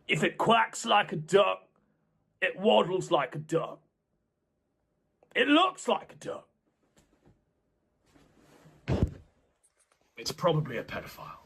If it quacks like a duck, it waddles like a duck. It looks like a duck. It's probably a pedophile.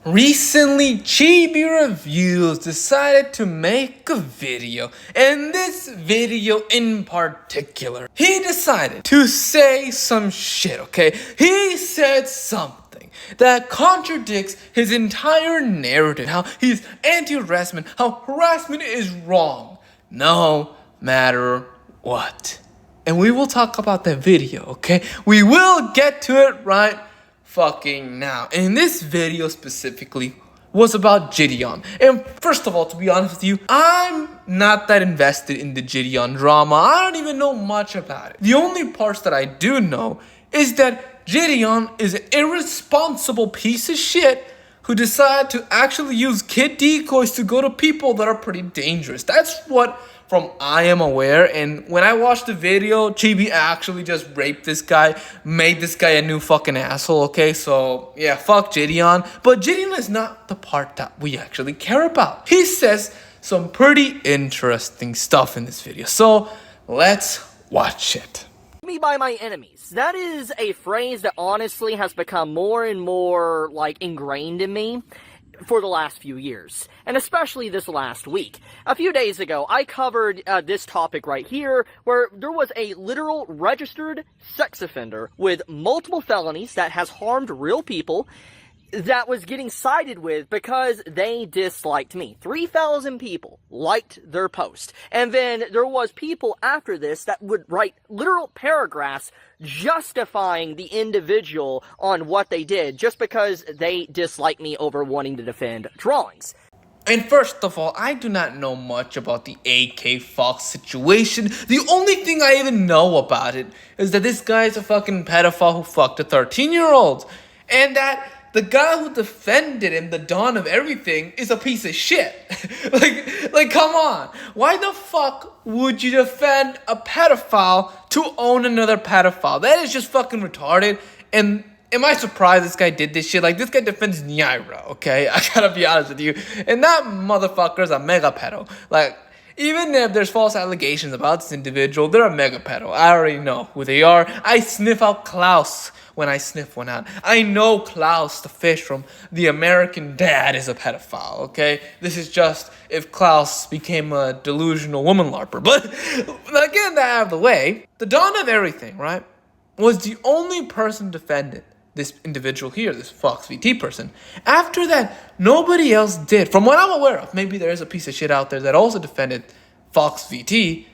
Recently, Chibi Reviews decided to make a video, and this video in particular, he decided to say some shit, okay? He said something that contradicts his entire narrative, how he's anti-harassment, how harassment is wrong, no matter what. And we will talk about that video, okay? We will get to it right fucking now. And this video specifically was about Gideon. And first of all, to be honest with you, I'm not that invested in the Gideon drama. I don't even know much about it. The only parts that I do know is that Gideon is an irresponsible piece of shit who decided to actually use kid decoys to go to people that are pretty dangerous. That's what from I am aware. And when I watched the video, Chibi actually just raped this guy, made this guy a new fucking asshole, okay? So, yeah, fuck Gideon. But Gideon is not the part that we actually care about. He says some pretty interesting stuff in this video. So, let's watch it. Me by my enemies. That is a phrase that honestly has become more and more, ingrained in me for the last few years, and especially this last week. A few days ago, I covered this topic right here, where there was a literal registered sex offender with multiple felonies that has harmed real people that was getting sided with because they disliked me. 3,000 people liked their post. And then there was people after this that would write literal paragraphs justifying the individual on what they did just because they disliked me over wanting to defend drawings. And first of all, I do not know much about the AK Fox situation. The only thing I even know about it is that this guy is a fucking pedophile who fucked a 13-year-old. And that the guy who defended him, the dawn of everything, is a piece of shit. like, come on. Why the fuck would you defend a pedophile to own another pedophile? That is just fucking retarded. And am I surprised this guy did this shit? Like, this guy defends Naira, okay? I gotta be honest with you. And that motherfucker's a mega pedo. Like, even if there's false allegations about this individual, they're a mega pedo. I already know who they are. I sniff out Klaus when I sniff one out. I know Klaus, the fish from The American Dad, is a pedophile, okay? This is just if Klaus became a delusional woman larper. But getting that out of the way, the dawn of everything, right, was the only person defended this individual here, this Fox VT person. After that, nobody else did. From what I'm aware of, maybe there is a piece of shit out there that also defended Fox VT,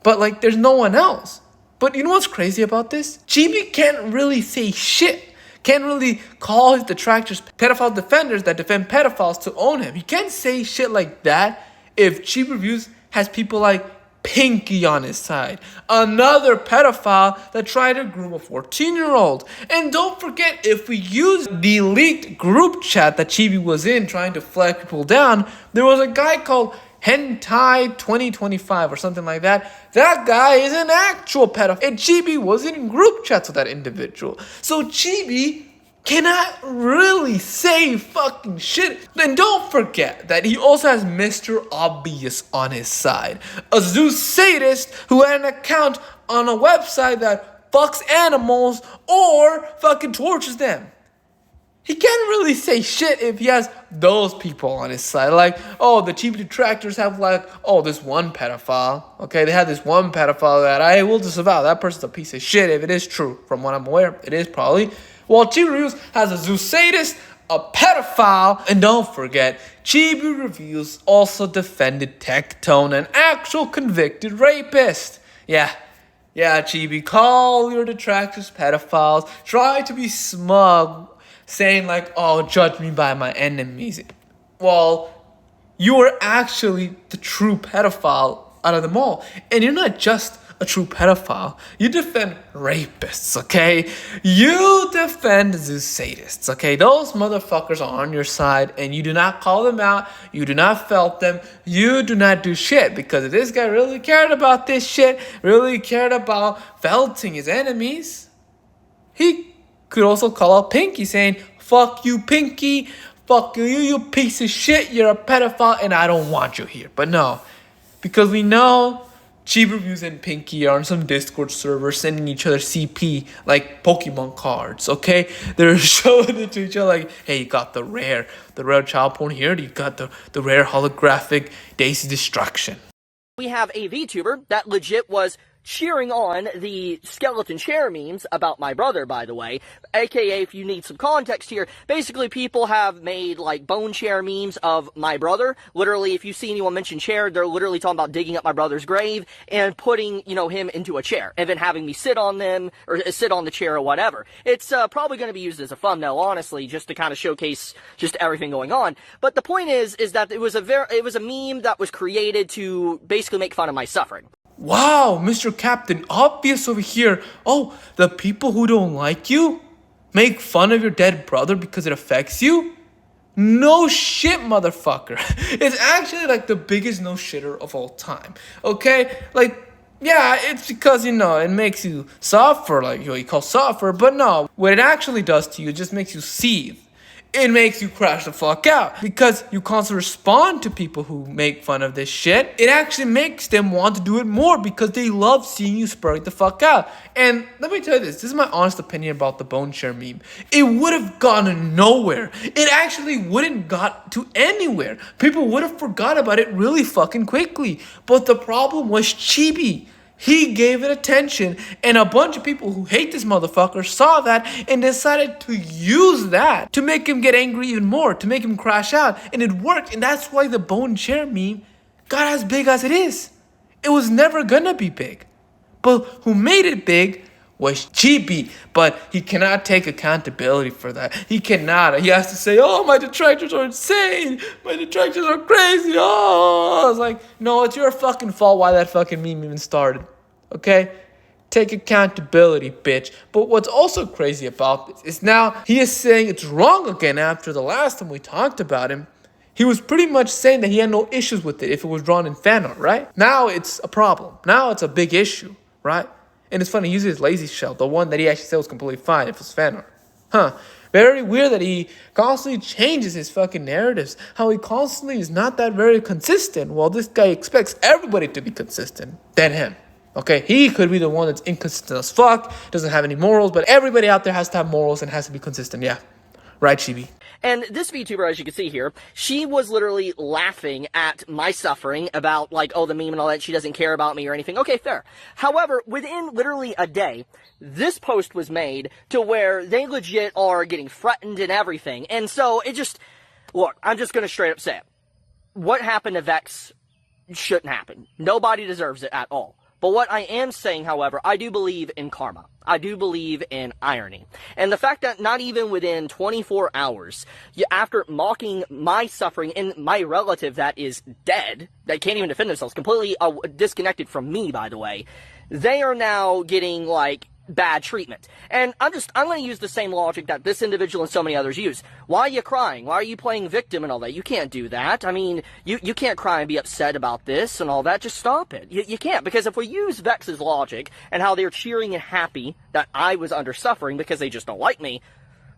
but there's no one else. But you know what's crazy about this? Chibi can't really say shit. Can't really call his detractors pedophile defenders that defend pedophiles to own him. He can't say shit like that if Chibi Reviews has people like Pinky on his side, another pedophile that tried to groom a 14-year-old. And don't forget, if we use the leaked group chat that Chibi was in trying to flag people down, there was a guy called Hentai 2025 or something like that. That guy is an actual pedophile, and Chibi was in group chats with that individual. So Chibi cannot really say fucking shit. And don't forget that he also has Mr. Obvious on his side, a zoo sadist who had an account on a website that fucks animals or fucking tortures them. He can't really say shit if he has those people on his side. Like, oh, the Chibi detractors have this one pedophile. Okay, they have this one pedophile that I will disavow. That person's a piece of shit if it is true. From what I'm aware, it is probably. Well, Chibi Reviews has a zoo sadist, a pedophile, and don't forget, Chibi Reviews also defended Tectone, an actual convicted rapist. Yeah, Chibi, call your detractors pedophiles. Try to be smug, saying oh, judge me by my enemies. Well, you are actually the true pedophile out of them all. And you're not just a true pedophile. You defend rapists, okay? You defend zoo sadists, okay? Those motherfuckers are on your side, and you do not call them out. You do not felt them. You do not do shit, because if this guy really cared about this shit, really cared about felting his enemies, he could also call out Pinky, saying, fuck you, Pinky. fuck you piece of shit, you're a pedophile, and I don't want you here. But no, because we know Chibi Reviews and Pinky are on some Discord server sending each other CP like Pokemon cards, okay? They're showing it to each other like, hey, you got the rare child porn here, you got the rare holographic Daisy Destruction. We have a VTuber that legit was cheering on the skeleton chair memes about my brother, by the way. AKA, if you need some context here, basically people have made, like, bone chair memes of my brother. Literally, if you see anyone mention chair, they're literally talking about digging up my brother's grave and putting, you know, him into a chair, and then having me sit on them, or sit on the chair or whatever. It's probably going to be used as a thumbnail, honestly, just to kind of showcase just everything going on. But the point is that it was a meme that was created to basically make fun of my suffering. Wow, Mr. Captain Obvious over here. Oh, the people who don't like you make fun of your dead brother because it affects you? No shit, motherfucker. It's actually like the biggest no shitter of all time. Okay? Like, yeah, it's because, you know, it makes you suffer, like what you call suffer, but no, what it actually does to you, it just makes you seethe. It makes you crash the fuck out because you constantly respond to people who make fun of this shit. It actually makes them want to do it more because they love seeing you spurt the fuck out. And let me tell you this is my honest opinion about the bone chair meme. It would have gone nowhere. It actually wouldn't got to anywhere. People would have forgot about it really fucking quickly. But the problem was Chibi. He gave it attention, and a bunch of people who hate this motherfucker saw that and decided to use that to make him get angry even more, to make him crash out, and it worked, and that's why the bone chair meme got as big as it is. It was never gonna be big, but who made it big was Chibi, but he cannot take accountability for that. He cannot. He has to say, oh, my detractors are insane. My detractors are crazy. Oh, I was like, no, it's your fucking fault why that fucking meme even started. Okay? Take accountability, bitch. But what's also crazy about this is now he is saying it's wrong again after the last time we talked about him. He was pretty much saying that he had no issues with it if it was drawn in fan art, right? Now it's a problem. Now it's a big issue, right? And it's funny, he uses his lazy shell, the one that he actually said was completely fine if it was fan art. Huh. Very weird that he constantly changes his fucking narratives. How he constantly is not that very consistent. Well, this guy expects everybody to be consistent. Than him. Okay, he could be the one that's inconsistent as fuck, doesn't have any morals, but everybody out there has to have morals and has to be consistent, yeah. Right, Chibi? And this VTuber, as you can see here, she was literally laughing at my suffering about, like, oh, the meme and all that, she doesn't care about me or anything. Okay, fair. However, within literally a day, this post was made to where they legit are getting threatened and everything. And so, it just, look, I'm just gonna straight up say it. What happened to Vex shouldn't happen. Nobody deserves it at all. But what I am saying, however, I do believe in karma. I do believe in irony. And the fact that not even within 24 hours, after mocking my suffering and my relative that is dead, that can't even defend themselves, completely disconnected from me, by the way, they are now getting, like, bad treatment. And I'm going to use the same logic that this individual and so many others use. Why are you crying? Why are you playing victim and all that? You can't do that. I mean, you can't cry and be upset about this and all that. Just stop it. You can't, because if we use Vex's logic and how they're cheering and happy that I was under suffering because they just don't like me,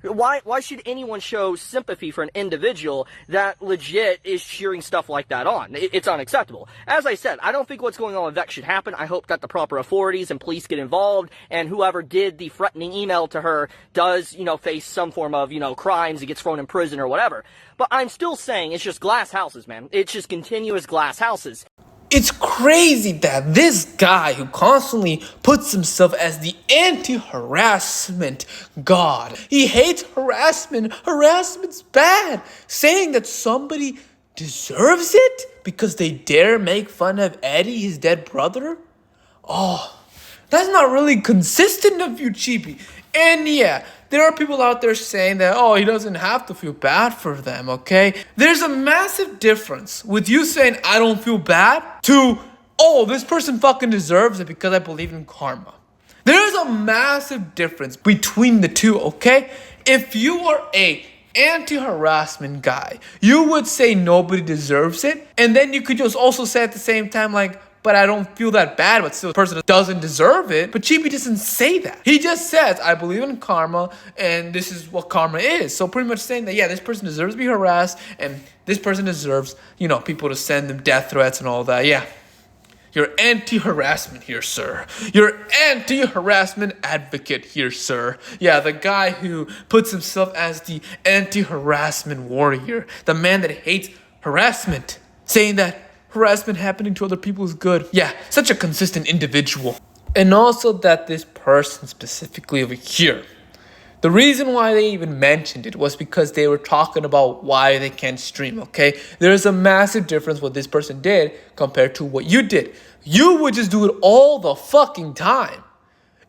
why should anyone show sympathy for an individual that legit is cheering stuff like that on? It's unacceptable. As I said, I don't think what's going on with Vex should happen. I hope that the proper authorities and police get involved, and whoever did the threatening email to her does, you know, face some form of, you know, crimes and gets thrown in prison or whatever. But I'm still saying it's just glass houses, man. It's just continuous glass houses. It's crazy that this guy who constantly puts himself as the anti-harassment god, he hates harassment, harassment's bad, saying that somebody deserves it because they dare make fun of Eddie, his dead brother? Oh, that's not really consistent of you, Chibi. And yeah, there are people out there saying that, oh, he doesn't have to feel bad for them, okay? There's a massive difference with you saying, I don't feel bad, to, oh, this person fucking deserves it because I believe in karma. There's a massive difference between the two, okay? If you are a anti-harassment guy, you would say nobody deserves it, and then you could just also say at the same time, like, but I don't feel that bad, but still the person doesn't deserve it. But Chibi doesn't say that. He just says, I believe in karma, and this is what karma is. So pretty much saying that, yeah, this person deserves to be harassed, and this person deserves, you know, people to send them death threats and all that. Yeah. You're anti-harassment here, sir. You're anti-harassment advocate here, sir. Yeah, the guy who puts himself as the anti-harassment warrior. The man that hates harassment. Saying that harassment happening to other people is good. Yeah, such a consistent individual. And also that this person specifically over here, the reason why they even mentioned it was because they were talking about why they can't stream, okay? There's a massive difference what this person did compared to what you did. You would just do it all the fucking time.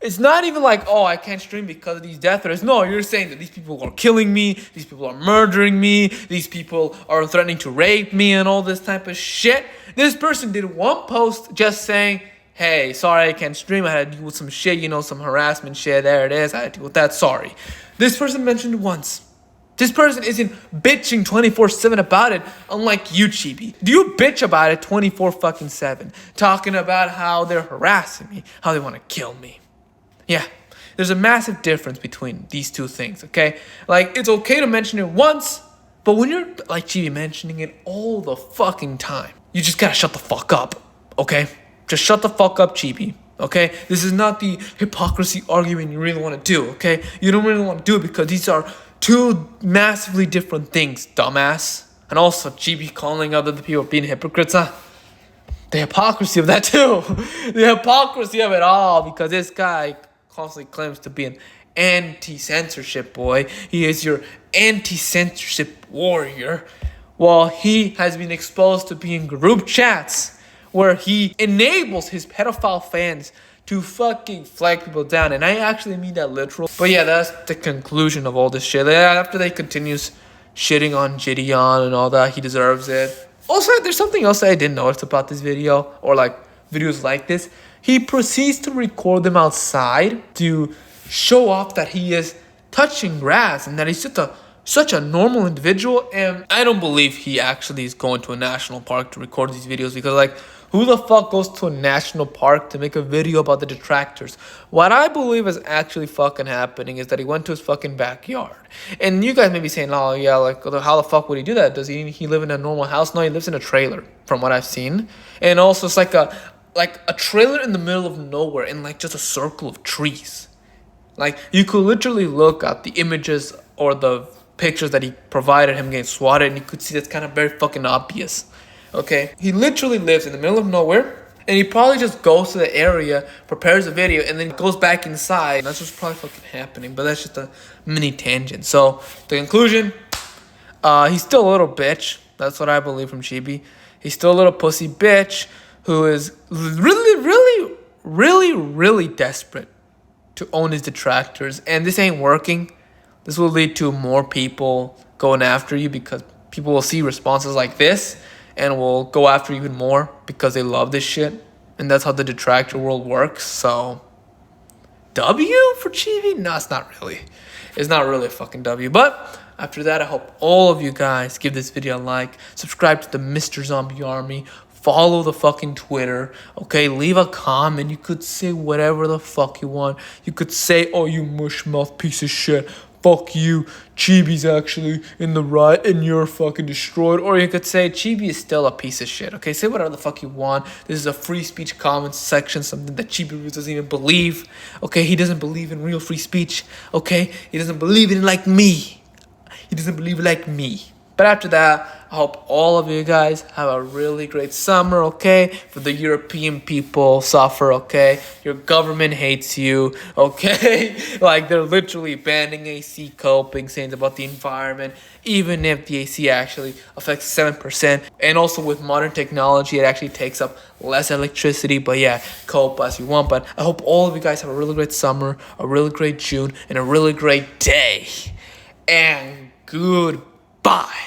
It's not even like, oh, I can't stream because of these death threats. No, you're saying that these people are killing me, these people are murdering me, these people are threatening to rape me and all this type of shit. This person did one post just saying, hey, sorry I can't stream, I had to deal with some shit, you know, some harassment shit, there it is, I had to deal with that, sorry. This person mentioned it once. This person isn't bitching 24/7 about it, unlike you, Chibi. Do you bitch about it 24/7, talking about how they're harassing me, how they want to kill me? Yeah, there's a massive difference between these two things, okay? Like, it's okay to mention it once, but when you're, like Chibi, mentioning it all the fucking time, you just gotta shut the fuck up, okay? Just shut the fuck up, Chibi, okay? This is not the hypocrisy argument you really want to do, okay? You don't really want to do it because these are two massively different things, dumbass. And also, Chibi calling other people being hypocrites, huh? The hypocrisy of that too. The hypocrisy of it all, because this guy constantly claims to be an anti-censorship boy. He is your anti-censorship warrior. While he has been exposed to being group chats where he enables his pedophile fans to fucking flag people down. And I actually mean that literal. But yeah, that's the conclusion of all this shit. After they continues shitting on Gideon and all that, he deserves it. Also, there's something else that I didn't notice about this video, or like videos like this. He proceeds to record them outside to show off that he is touching grass and that he's such a normal individual. And I don't believe he actually is going to a national park to record these videos, because like, who the fuck goes to a national park to make a video about the detractors? What I believe is actually fucking happening is that he went to his fucking backyard. And you guys may be saying, oh yeah, like, how the fuck would he do that? Does he live in a normal house? No, he lives in a trailer, from what I've seen. And also it's like a trailer in the middle of nowhere in like just a circle of trees. Like, you could literally look at the images or the pictures that he provided him getting swatted, and you could see that's kind of very fucking obvious. Okay, he literally lives in the middle of nowhere, and he probably just goes to the area, prepares a video, and then goes back inside. That's what's probably fucking happening, but that's just a mini tangent. So, the conclusion, he's still a little bitch. That's what I believe from Chibi. He's still a little pussy bitch who is really desperate to own his detractors. And this ain't working. This will lead to more people going after you, because people will see responses like this and will go after you even more because they love this shit. And that's how the detractor world works. So, W for Chibi? No, it's not really. It's not really a fucking W. But after that, I hope all of you guys give this video a like, subscribe to the Mr. Zombie Army, follow the fucking Twitter, okay? Leave a comment. You could say whatever the fuck you want. You could say, oh, you mushmouth piece of shit. Fuck you, Chibi's actually in the right and you're fucking destroyed. Or you could say, Chibi is still a piece of shit, okay? Say whatever the fuck you want. This is a free speech comments section, something that Chibi doesn't even believe, okay? He doesn't believe in real free speech, okay? He doesn't believe in it like me. He doesn't believe it like me. But after that, I hope all of you guys have a really great summer, okay? For the European people suffer, okay? Your government hates you, okay? Like, they're literally banning AC coping, saying about the environment, even if the AC actually affects 7%. And also with modern technology, it actually takes up less electricity. But yeah, cope as you want. But I hope all of you guys have a really great summer, a really great June, and a really great day. And goodbye.